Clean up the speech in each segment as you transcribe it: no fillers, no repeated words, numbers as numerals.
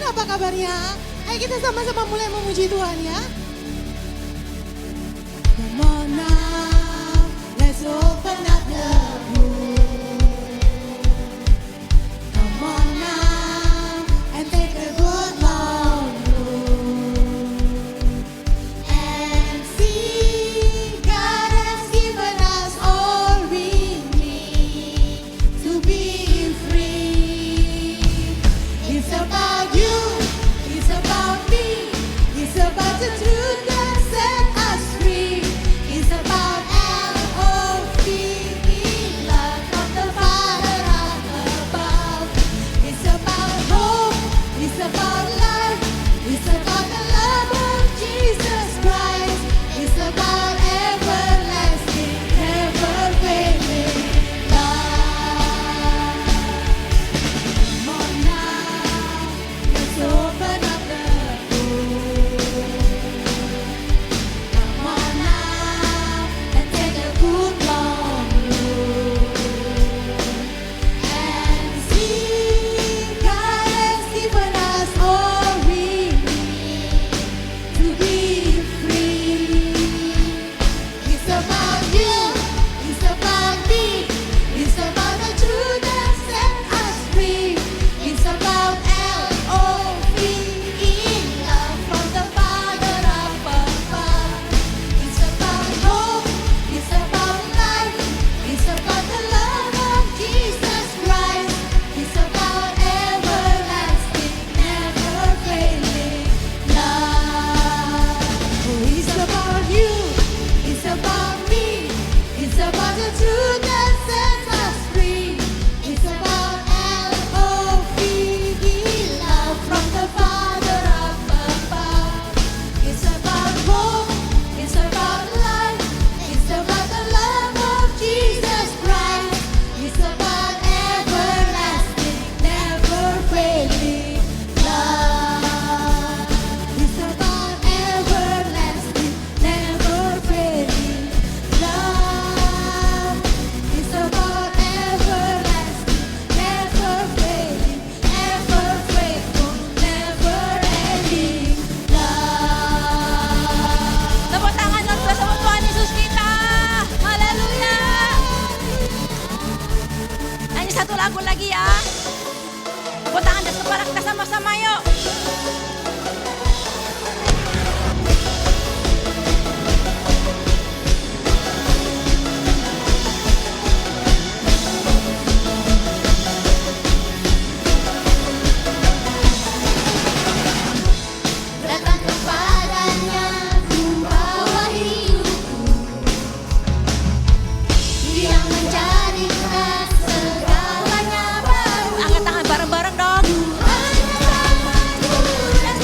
apa kabarnya? Ayo kita sama-sama mulai memuji Tuhan ya. Come on now, let's open up the book. Come on now, and take a good long look. And see, God has given us all we need to be free. It's about you, it's about me, it's about the truth that set us free. It's about L-O-V-E, love from the Father up above. It's about hope, it's about life, it's about the love of Jesus Christ. It's about everlasting, never-failing love. Come on now, let's open up the book. Come on now, and take a good long look. And see, God has given us all we need to be free. It's about you, it's about me, it's about the truth that set us free. It's about L-O-V-E, love from the Father up above. It's about hope, it's about life, it's about the love of Jesus Christ. It's about everlasting, never-failing love. Oh, it's about you, it's about me, it's about the truth that sets us free. It's about L-O-V-E, love from the Father up above. It's about hope, it's about life, it's about the love of Jesus Christ. It's about everlasting, never-failing love. It's about everlasting, never-failing love. It's about everlasting, never-failing, ever-faithful, never-ending love. Tepuk tangan luar biasa buat Tuhan Yesus kita. Haleluya. Nyanyi satu lagu lagi ya. Tepuk tangan dan kepala kita sama-sama yuk. Datang kepadanya, ku bawa hidupku. Dia menjadikan segalanya baru. Angkat tangan bareng-bareng dong. Hanya tanganku dan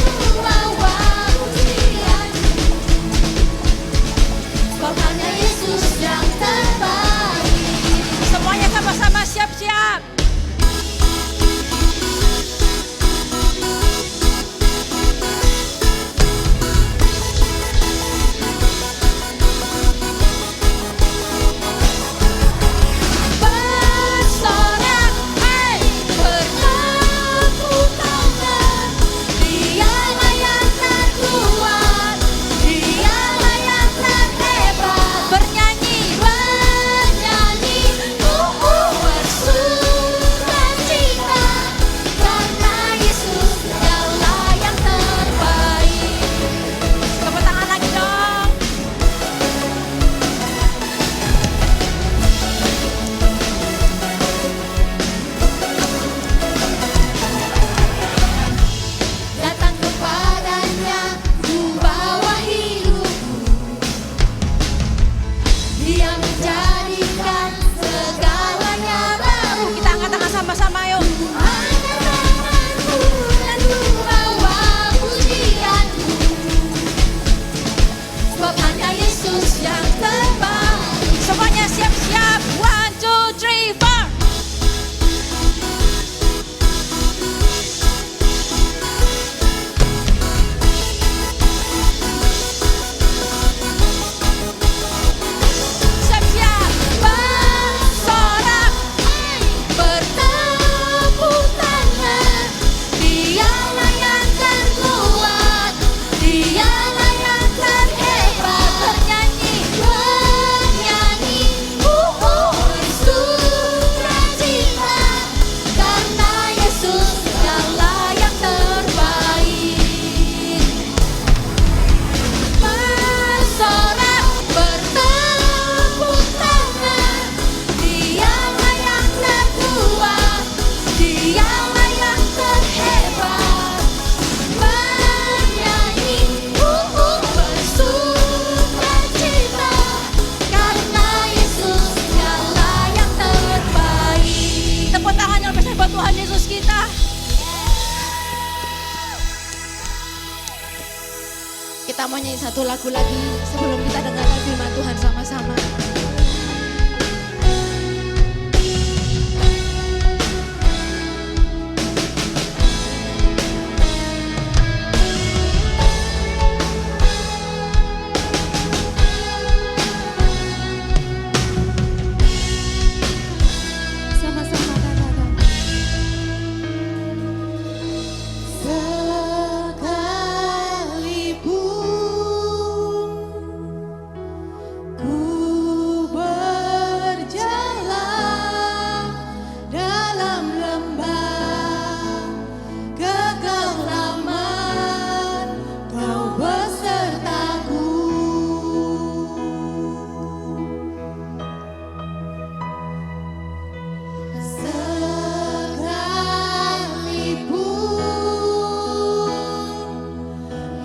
Kita mau nyanyi satu lagu lagi sebelum kita dengarkan firman Tuhan sama-sama. Sama-sama katakan. Sekalipun ku berjalan dalam lembah kegelapan, Kau besertaku. Sekalipun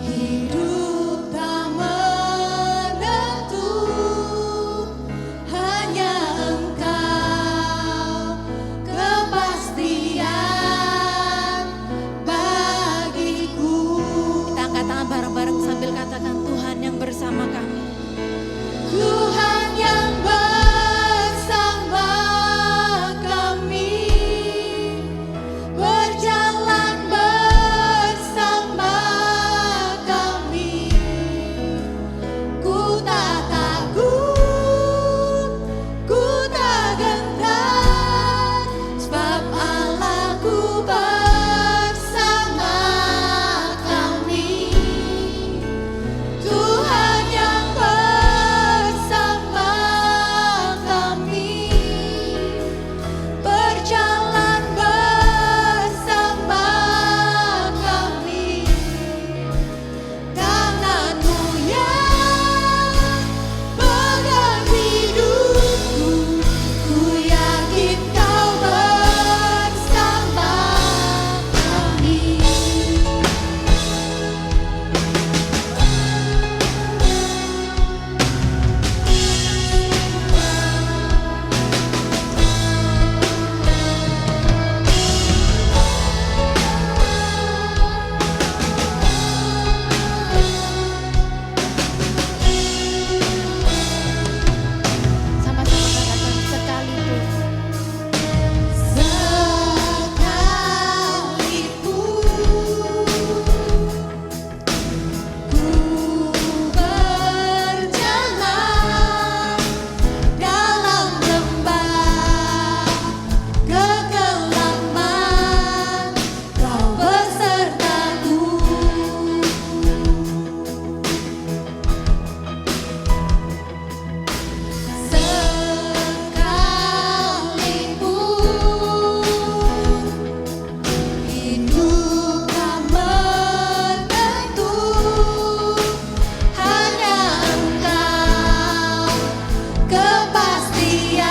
hidup tak menentu, hanya Engkau kepastian bagiku. Kita angkat tangan bareng-bareng sambil katakan Tuhan yang bersama kami. Tuhan yang bersama kami, berjalan bersama kami. Ku tak takut, ku tak gentar, sebab Allahku bersama kami. Tuhan yang bersama kami, berjalan bersama kami. Tangan-Mu yang pegang hidupku, ku yakin Kau bersama kami. Sama-sama katakan sekalipun. Sekalipun ku berjalan dalam lembah kegelapan, Kau besertaku. Sekalipun hidup tak menentu, hanya Engkau kepastian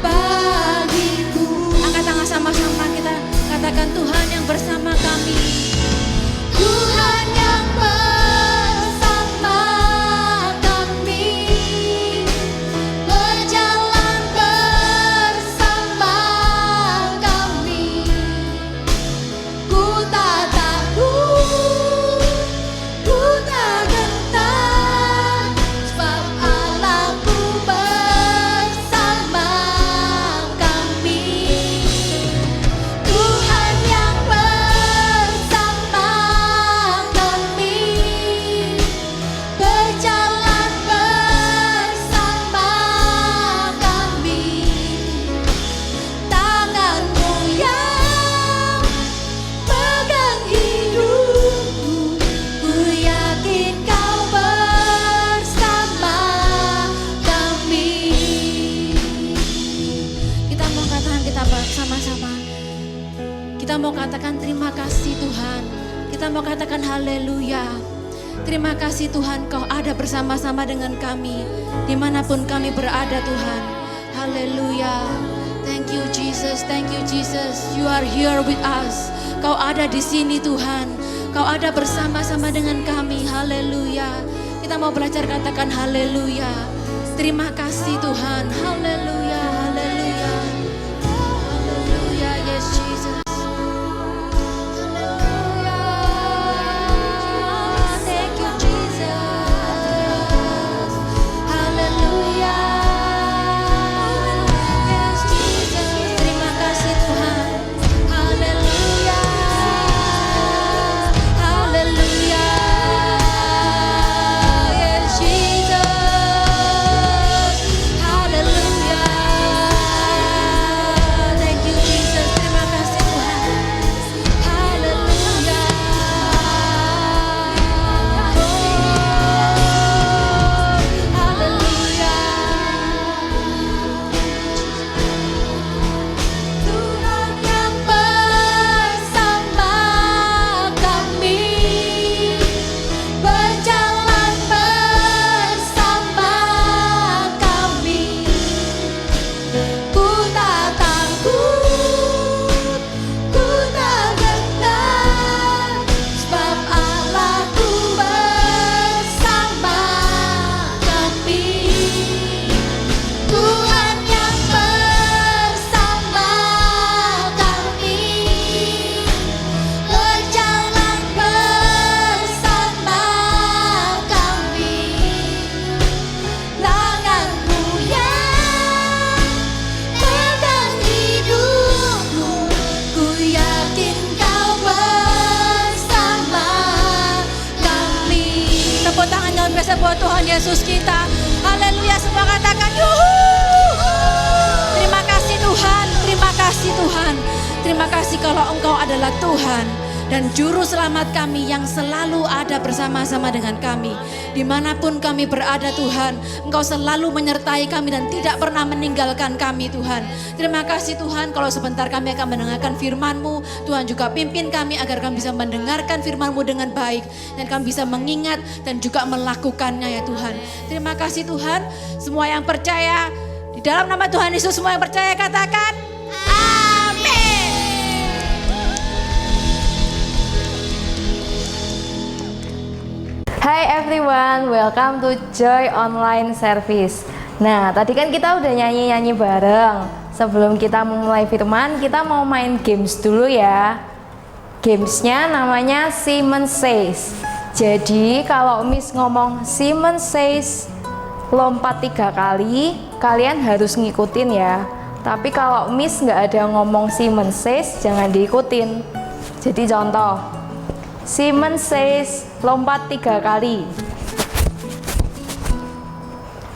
bagiku. Angkat tangan sama-sama kita katakan Tuhan yang bersama kami. Tuhan yang bersama kami, berjalan bersama kami. Ku tak takut, ku tak gentar, sebab Allahku bersama kami. Tuhan yang bersama kami, berjalan bersama kami. Tangan-Mu yang pegang hidupku, ku yakin Kau bersama kami. Kita mau katakan kita bersama-sama. Kita mau katakan terima kasih Tuhan. Kita mau katakan haleluya. Terima kasih Tuhan Kau ada bersama-sama dengan kami dimanapun kami berada Tuhan. Haleluya. Thank you Jesus, thank you Jesus. You are here with us. Kau ada di sini Tuhan. Kau ada bersama-sama dengan kami. Haleluya. Kita mau belajar katakan haleluya. Terima kasih Tuhan. Haleluya, haleluya. Haleluya, yes Jesus. buat Tuhan Yesus kita. Haleluya, semua katakan yuhu. Terima kasih Tuhan, terima kasih Tuhan. Terima kasih kalau Engkau adalah Tuhan dan Juru Selamat kami yang selalu ada bersama-sama dengan kami. Dimanapun kami berada Tuhan, Engkau selalu menyertai kami dan tidak pernah meninggalkan kami Tuhan. Terima kasih Tuhan kalau sebentar kami akan mendengarkan firman-Mu. Tuhan juga pimpin kami agar kami bisa mendengarkan firman-Mu dengan baik. Dan kami bisa mengingat dan juga melakukannya ya Tuhan. Terima kasih Tuhan, semua yang percaya di dalam nama Tuhan Yesus, semua yang percaya katakan amin. Hai everyone, welcome to Joy Online Service. Nah, tadi kan kita udah nyanyi-nyanyi bareng. Sebelum kita memulai firman, kita mau main games dulu ya. Gamesnya namanya Simon Says. Jadi kalau Miss ngomong Simon Says, lompat 3 kali, kalian harus ngikutin ya. Tapi kalau Miss nggak ada ngomong Simon Says, jangan diikutin. Jadi contoh, Simon Says, lompat 3 kali.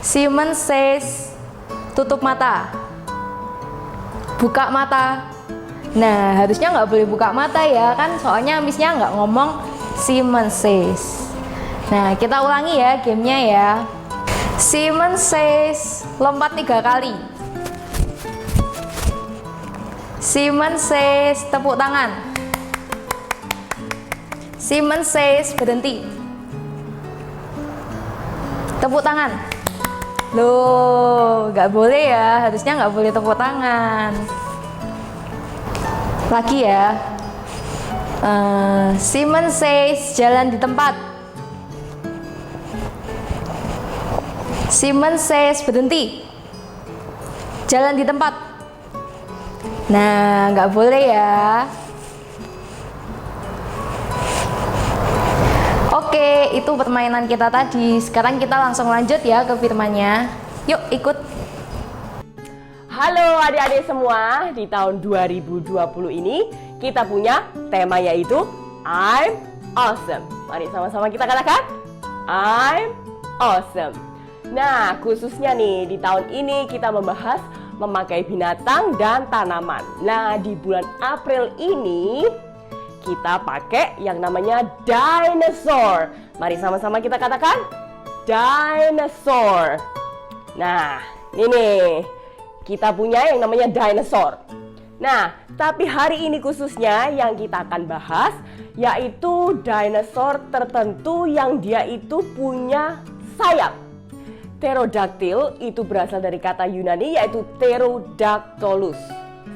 Simon Says, tutup mata. Buka mata. Nah, harusnya nggak boleh buka mata ya, kan soalnya Missnya nggak ngomong Simon Says. Nah, kita ulangi ya gamenya ya. Simon Says, lompat 3 kali. Simon Says, tepuk tangan. Simon Says, berhenti. Tepuk tangan. Loh, nggak boleh ya, harusnya nggak boleh tepuk tangan. Lagi ya. Simon Says, jalan di tempat. Simon Says, berhenti. Jalan di tempat. Nah, nggak boleh ya. Oke, itu permainan kita tadi. Sekarang kita langsung lanjut ya ke firman-Nya. Yuk, ikut. Halo adik-adik semua, di tahun 2020 ini kita punya tema yaitu I'm Awesome. Mari sama-sama kita katakan I'm Awesome. Nah, khususnya nih di tahun ini kita membahas memakai binatang dan tanaman. Nah, di bulan April ini kita pakai yang namanya dinosaur. Mari sama-sama kita katakan dinosaur. Nah, ini kita punya yang namanya dinosaur. Nah, tapi hari ini khususnya yang kita akan bahas yaitu dinosaur tertentu yang dia itu punya sayap. Pterodactyl itu berasal dari kata Yunani yaitu Pterodactylus.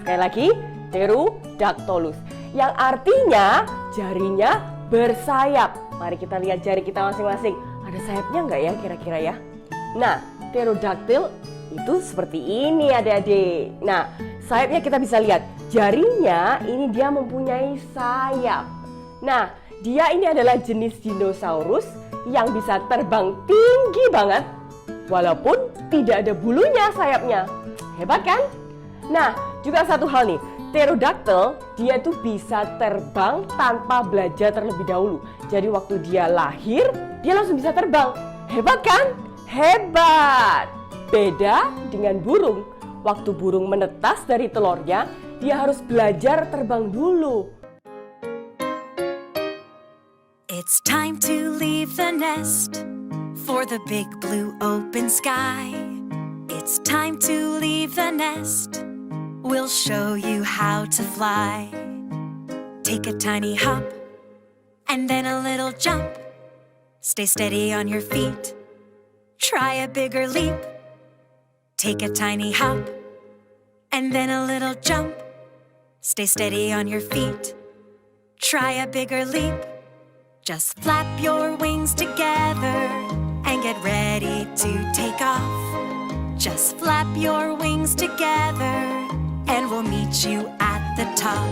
Sekali lagi, Pterodactylus, yang artinya jarinya bersayap. Mari kita lihat jari kita masing-masing. Ada sayapnya nggak ya kira-kira ya? Nah, Pterodactyl itu seperti ini adik-adik. Nah, sayapnya kita bisa lihat. Jarinya ini dia mempunyai sayap. Nah, dia ini adalah jenis dinosaurus yang bisa terbang tinggi banget. Walaupun tidak ada bulunya sayapnya. Hebat kan? Nah, juga satu hal nih. Pterodactyl, dia tuh bisa terbang tanpa belajar terlebih dahulu. Jadi waktu dia lahir, dia langsung bisa terbang. Hebat kan? Hebat! Beda dengan burung. Waktu burung menetas dari telurnya, dia harus belajar terbang dulu. It's time to leave the nest for the big blue open sky. It's time to leave the nest. We'll show you how to fly. Take a tiny hop and then a little jump. Stay steady on your feet. Try a bigger leap. Take a tiny hop and then a little jump. Stay steady on your feet. Try a bigger leap. Just flap your wings together and get ready to take off. Just flap your wings together and we'll meet you at the top.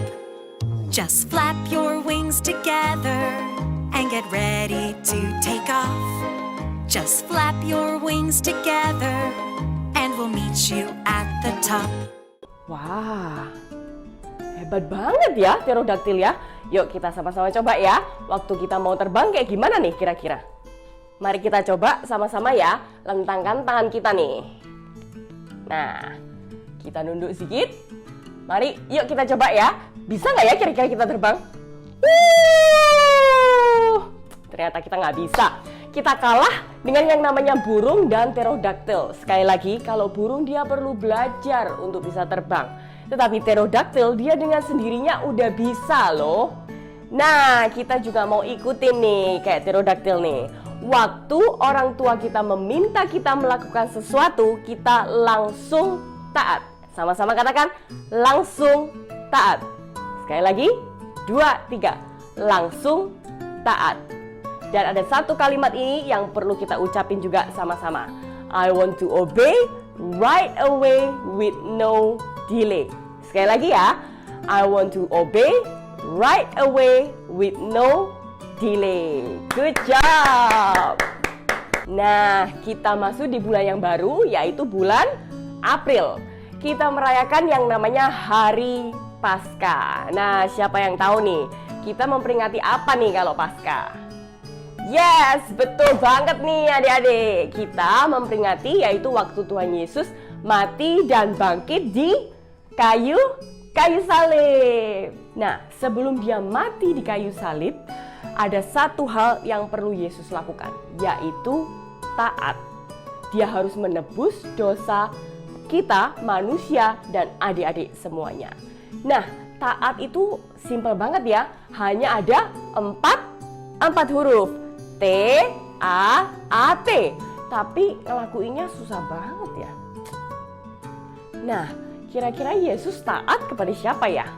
Just flap your wings together and get ready to take off. Just flap your wings together and we'll meet you at the top. Wah, hebat banget ya Pterodactyl ya. Yuk kita sama-sama coba ya. Waktu kita mau terbang kayak gimana nih kira-kira? Mari kita coba sama-sama ya, lentangkan tangan kita nih. Nah, kita nunduk sedikit. Mari, yuk kita coba ya. Bisa nggak ya kira-kira kita terbang? Ternyata kita nggak bisa. Kita kalah dengan yang namanya burung dan pterodaktil. Sekali lagi, kalau burung dia perlu belajar untuk bisa terbang. Tetapi pterodaktil dia dengan sendirinya udah bisa loh. Nah, kita juga mau ikutin nih kayak pterodaktil nih. Waktu orang tua kita meminta kita melakukan sesuatu, kita langsung taat. Sama-sama katakan, langsung taat. Sekali lagi, 2, 3, langsung taat. Dan ada satu kalimat ini yang perlu kita ucapin juga sama-sama. I want to obey right away with no delay. Sekali lagi ya, I want to obey right away with no delay. Good job. Nah, kita masuk di bulan yang baru, yaitu bulan April. Kita merayakan yang namanya Hari Paskah. Nah, siapa yang tahu nih, kita memperingati apa nih kalau Paskah? Yes, betul banget nih adik-adik. Kita memperingati yaitu waktu Tuhan Yesus mati dan bangkit di kayu salib. Nah, sebelum dia mati di kayu salib, ada satu hal yang perlu Yesus lakukan, yaitu taat. Dia harus menebus dosa kita, manusia, dan adik-adik semuanya. Nah, taat itu simpel banget ya. Hanya ada empat huruf. T-A-A-T. Tapi ngelakuinnya susah banget ya. Nah, kira-kira Yesus taat kepada siapa ya?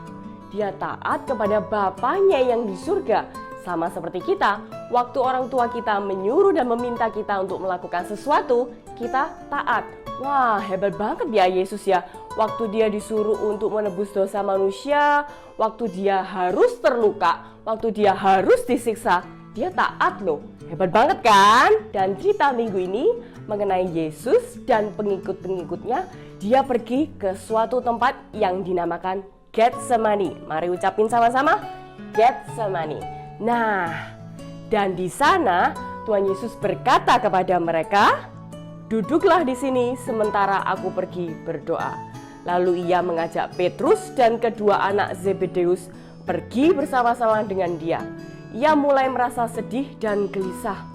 Dia taat kepada Bapanya yang di surga. Sama seperti kita, waktu orang tua kita menyuruh dan meminta kita untuk melakukan sesuatu, kita taat. Wah, hebat banget ya Yesus ya. Waktu dia disuruh untuk menebus dosa manusia, waktu dia harus terluka, waktu dia harus disiksa, dia taat loh. Hebat banget kan? Dan cerita minggu ini mengenai Yesus dan pengikut-pengikutnya. Dia pergi ke suatu tempat yang dinamakan Getsemani. Mari ucapin sama-sama, Getsemani. Nah, dan di sana Tuhan Yesus berkata kepada mereka, "Duduklah di sini sementara aku pergi berdoa." Lalu ia mengajak Petrus dan kedua anak Zebedeus pergi bersama-sama dengan dia. Ia mulai merasa sedih dan gelisah.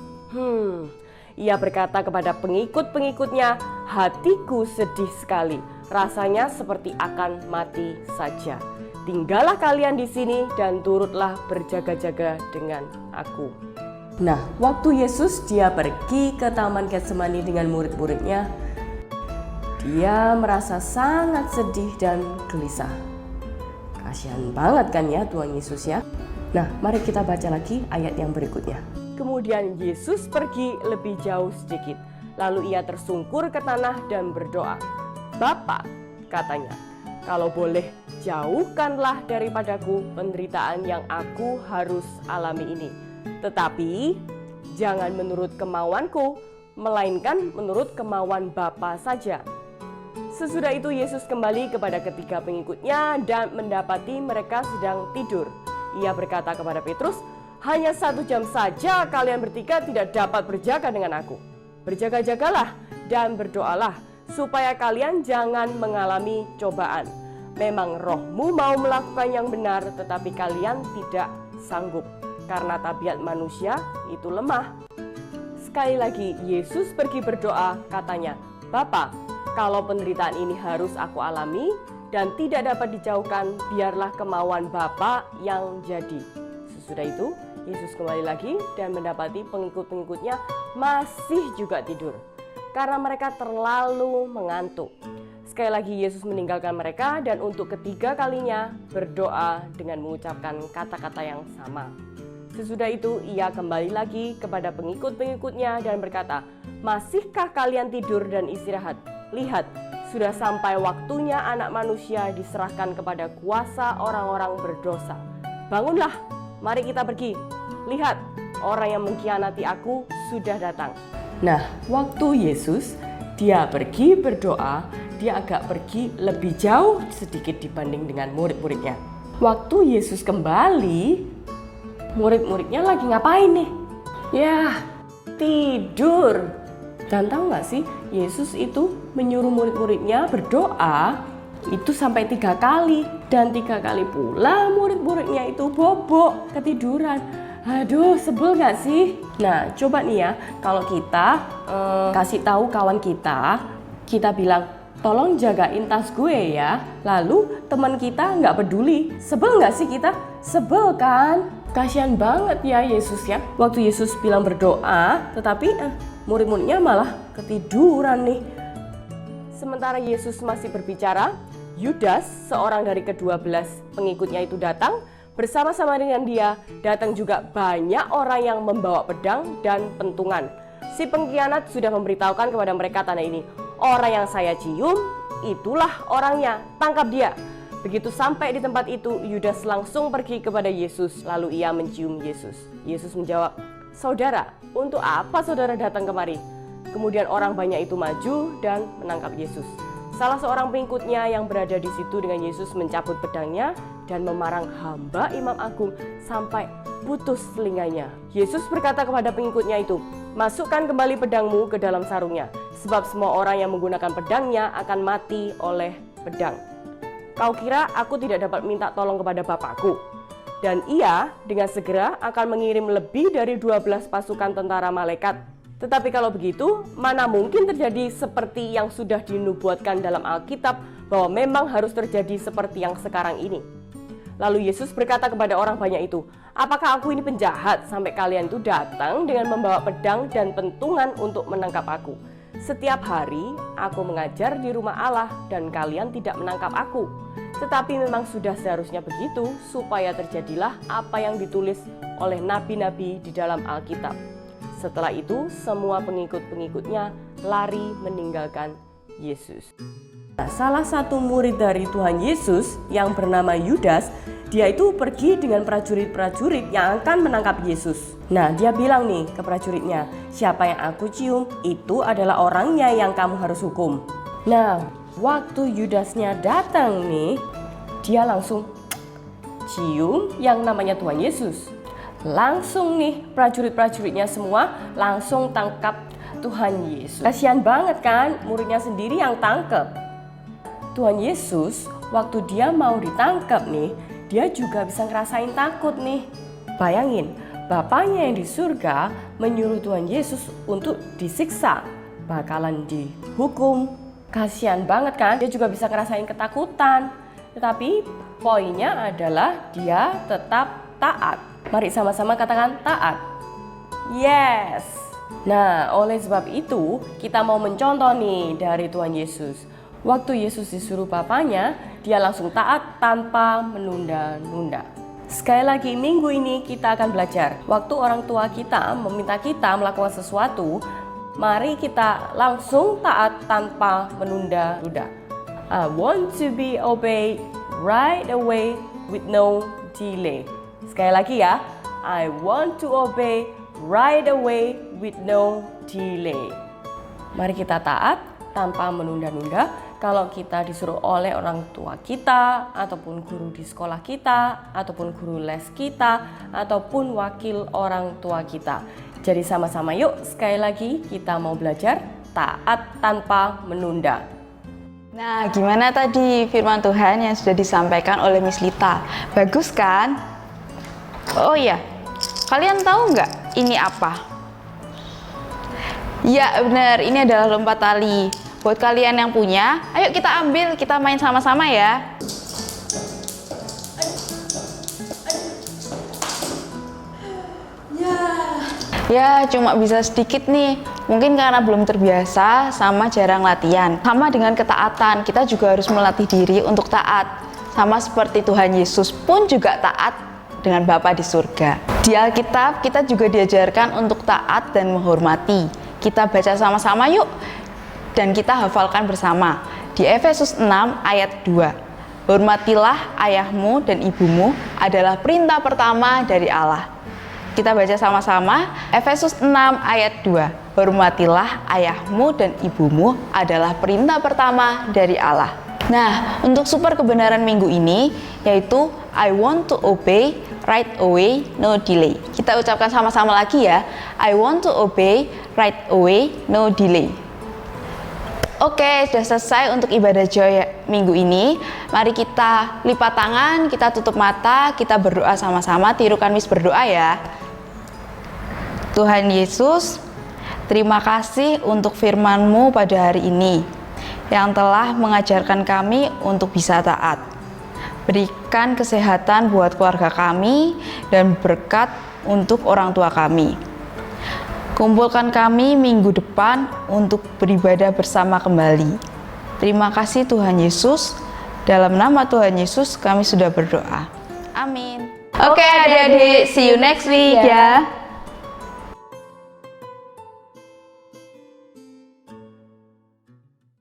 Ia berkata kepada pengikut-pengikutnya, "Hatiku sedih sekali, rasanya seperti akan mati saja. Tinggallah kalian di sini dan turutlah berjaga-jaga dengan aku." Nah, waktu Yesus dia pergi ke Taman Getsemani dengan murid-muridnya, dia merasa sangat sedih dan gelisah. Kasihan banget kan ya Tuhan Yesus ya. Nah, mari kita baca lagi ayat yang berikutnya. Kemudian Yesus pergi lebih jauh sedikit. Lalu ia tersungkur ke tanah dan berdoa. "Bapa," katanya, "kalau boleh, jauhkanlah daripadaku penderitaan yang aku harus alami ini. Tetapi jangan menurut kemauanku, melainkan menurut kemauan Bapa saja." Sesudah itu Yesus kembali kepada ketiga pengikutnya dan mendapati mereka sedang tidur. Ia berkata kepada Petrus, "Hanya 1 jam saja kalian bertiga tidak dapat berjaga dengan aku. Berjaga-jagalah dan berdoalah, supaya kalian jangan mengalami cobaan. Memang rohmu mau melakukan yang benar, tetapi kalian tidak sanggup, karena tabiat manusia itu lemah." Sekali lagi Yesus pergi berdoa, katanya, "Bapa, kalau penderitaan ini harus aku alami dan tidak dapat dijauhkan, biarlah kemauan Bapa yang jadi." Sesudah itu, Yesus kembali lagi dan mendapati pengikut-pengikutnya masih juga tidur, karena mereka terlalu mengantuk. Sekali lagi Yesus meninggalkan mereka dan untuk ketiga kalinya berdoa dengan mengucapkan kata-kata yang sama. Sesudah itu, ia kembali lagi kepada pengikut-pengikutnya dan berkata, "Masihkah kalian tidur dan istirahat? Lihat, sudah sampai waktunya Anak Manusia diserahkan kepada kuasa orang-orang berdosa. Bangunlah, mari kita pergi. Lihat, orang yang mengkhianati aku sudah datang." Nah, waktu Yesus dia pergi berdoa, dia agak pergi lebih jauh sedikit dibanding dengan murid-muridnya. Waktu Yesus kembali, murid-muridnya lagi ngapain nih? Ya, tidur. Dan tahu nggak sih, Yesus itu menyuruh murid-muridnya berdoa itu sampai 3 kali. Dan 3 kali pula murid-muridnya itu bobok, ketiduran. Aduh, sebel nggak sih? Nah, coba nih ya, kalau kita kasih tahu kawan kita bilang, tolong jagain tas gue ya. Lalu teman kita nggak peduli. Sebel nggak sih kita? Sebel kan? Kasian banget ya Yesus ya. Waktu Yesus bilang berdoa, tetapi murid-muridnya malah ketiduran nih. Sementara Yesus masih berbicara, Yudas, seorang dari ke-12 pengikutnya itu datang. Bersama-sama dengan dia, datang juga banyak orang yang membawa pedang dan pentungan. Si pengkhianat sudah memberitahukan kepada mereka tanda ini. Orang yang saya cium, itulah orangnya, tangkap dia. Begitu sampai di tempat itu, Yudas langsung pergi kepada Yesus, lalu ia mencium Yesus. Yesus menjawab, "Saudara, untuk apa saudara datang kemari?" Kemudian orang banyak itu maju dan menangkap Yesus. Salah seorang pengikutnya yang berada di situ dengan Yesus mencabut pedangnya dan memarang hamba Imam Agung sampai putus telinganya. Yesus berkata kepada pengikutnya itu, "Masukkan kembali pedangmu ke dalam sarungnya, sebab semua orang yang menggunakan pedangnya akan mati oleh pedang. Kau kira aku tidak dapat minta tolong kepada Bapakku? Dan ia dengan segera akan mengirim lebih dari 12 pasukan tentara malaikat. Tetapi kalau begitu, mana mungkin terjadi seperti yang sudah dinubuatkan dalam Alkitab bahwa memang harus terjadi seperti yang sekarang ini." Lalu Yesus berkata kepada orang banyak itu, "Apakah aku ini penjahat sampai kalian itu datang dengan membawa pedang dan pentungan untuk menangkap aku? Setiap hari aku mengajar di rumah Allah dan kalian tidak menangkap aku. Tetapi memang sudah seharusnya begitu supaya terjadilah apa yang ditulis oleh nabi-nabi di dalam Alkitab." Setelah itu semua pengikut-pengikutnya lari meninggalkan Yesus. Nah, salah satu murid dari Tuhan Yesus yang bernama Yudas, dia itu pergi dengan prajurit-prajurit yang akan menangkap Yesus. Nah, dia bilang nih ke prajuritnya, "Siapa yang aku cium, itu adalah orangnya yang kamu harus hukum." Nah, waktu Yudasnya datang nih, dia langsung cium yang namanya Tuhan Yesus. Langsung nih prajurit-prajuritnya semua langsung tangkap Tuhan Yesus. Kasihan banget kan, muridnya sendiri yang tangkap. Tuhan Yesus waktu dia mau ditangkap nih, dia juga bisa ngerasain takut nih. Bayangin, Bapaknya yang di surga menyuruh Tuhan Yesus untuk disiksa, bakalan dihukum. Kasihan banget kan, dia juga bisa ngerasain ketakutan. Tetapi poinnya adalah dia tetap taat. Mari sama-sama katakan taat. Yes. Nah, oleh sebab itu kita mau mencontoh nih dari Tuhan Yesus. Waktu Yesus disuruh Bapaknya, dia langsung taat tanpa menunda-nunda. Sekali lagi minggu ini kita akan belajar. Waktu orang tua kita meminta kita melakukan sesuatu, mari kita langsung taat tanpa menunda-nunda. I want to be obeyed right away with no delay. Sekali lagi ya, I want to obey right away with no delay. Mari kita taat tanpa menunda-nunda. Kalau kita disuruh oleh orang tua kita, ataupun guru di sekolah kita, ataupun guru les kita, ataupun wakil orang tua kita. Jadi sama-sama yuk, sekali lagi kita mau belajar taat tanpa menunda. Nah, gimana tadi firman Tuhan yang sudah disampaikan oleh Miss Lita? Bagus kan? Oh iya, kalian tahu nggak ini apa? Ya benar, ini adalah lompat tali. Buat kalian yang punya, ayo kita ambil, kita main sama-sama ya. Ya, cuma bisa sedikit nih. Mungkin karena belum terbiasa sama jarang latihan. Sama dengan ketaatan, kita juga harus melatih diri untuk taat. Sama seperti Tuhan Yesus pun juga taat dengan Bapa di surga. Di Alkitab kita juga diajarkan untuk taat dan menghormati. Kita baca sama-sama yuk. Dan kita hafalkan bersama. Di Efesus 6 ayat 2. Hormatilah ayahmu dan ibumu adalah perintah pertama dari Allah. Kita baca sama-sama. Efesus 6 ayat 2. Hormatilah ayahmu dan ibumu adalah perintah pertama dari Allah. Nah, untuk super kebenaran minggu ini, yaitu I want to obey right away, no delay. Kita ucapkan sama-sama lagi ya. I want to obey right away, no delay. Oke, sudah selesai untuk ibadah Joy minggu ini. Mari kita lipat tangan, kita tutup mata, kita berdoa sama-sama. Tirukan Miss berdoa ya. Tuhan Yesus, terima kasih untuk firman-Mu pada hari ini yang telah mengajarkan kami untuk bisa taat. Berikan kesehatan buat keluarga kami dan berkat untuk orang tua kami. Kumpulkan kami minggu depan untuk beribadah bersama kembali. Terima kasih Tuhan Yesus. Dalam nama Tuhan Yesus kami sudah berdoa. Amin. Oke adik-adik, see you next week ya.